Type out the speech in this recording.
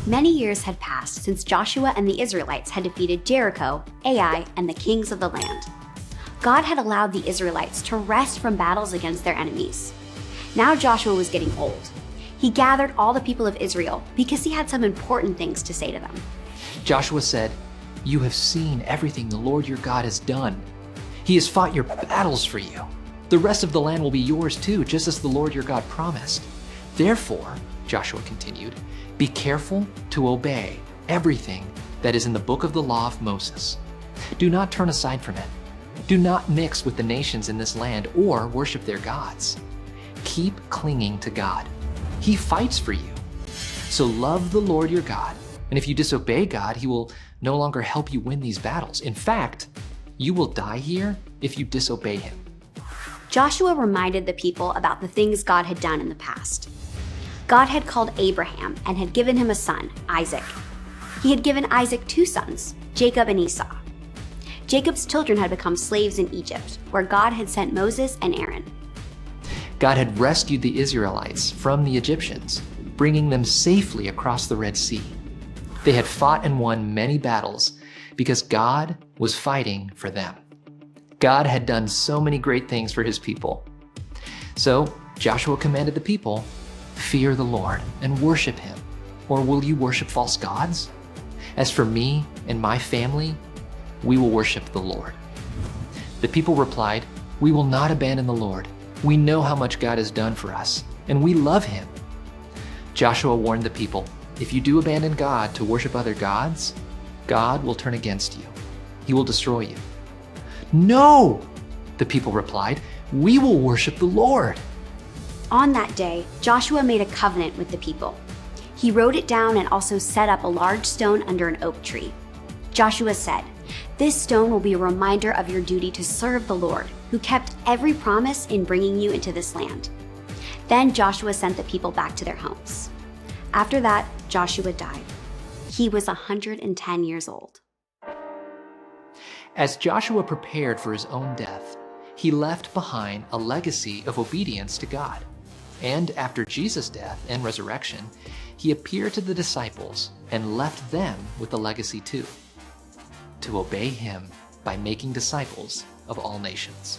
Many years had passed since Joshua and the Israelites had defeated Jericho, Ai, and the kings of the land. God had allowed the Israelites to rest from battles against their enemies. Now Joshua was getting old. He gathered all the people of Israel because he had some important things to say to them. Joshua said, "You have seen everything the Lord your God has done. He has fought your battles for you. The rest of the land will be yours too, just as the Lord your God promised. Therefore," Joshua continued, "be careful to obey everything that is in the book of the law of Moses. Do not turn aside from it. Do not mix with the nations in this land or worship their gods. Keep clinging to God. He fights for you. So love the Lord your God, and if you disobey God, he will no longer help you win these battles. In fact, you will die here if you disobey him." Joshua reminded the people about the things God had done in the past. God had called Abraham and had given him a son, Isaac. He had given Isaac 2 sons, Jacob and Esau. Jacob's children had become slaves in Egypt, where God had sent Moses and Aaron. God had rescued the Israelites from the Egyptians, bringing them safely across the Red Sea. They had fought and won many battles because God was fighting for them. God had done so many great things for his people. So Joshua commanded the people, "Fear the Lord and worship him, or will you worship false gods? As for me and my family, we will worship the Lord." The people replied, "We will not abandon the Lord. We know how much God has done for us, and we love him." Joshua warned the people, "If you do abandon God to worship other gods, God will turn against you. He will destroy you." "No," the people replied, "we will worship the Lord." On that day, Joshua made a covenant with the people. He wrote it down and also set up a large stone under an oak tree. Joshua said, "This stone will be a reminder of your duty to serve the Lord, who kept every promise in bringing you into this land." Then Joshua sent the people back to their homes. After that, Joshua died. He was 110 years old. As Joshua prepared for his own death, he left behind a legacy of obedience to God. And after Jesus' death and resurrection, he appeared to the disciples and left them with a legacy too: to obey him by making disciples of all nations.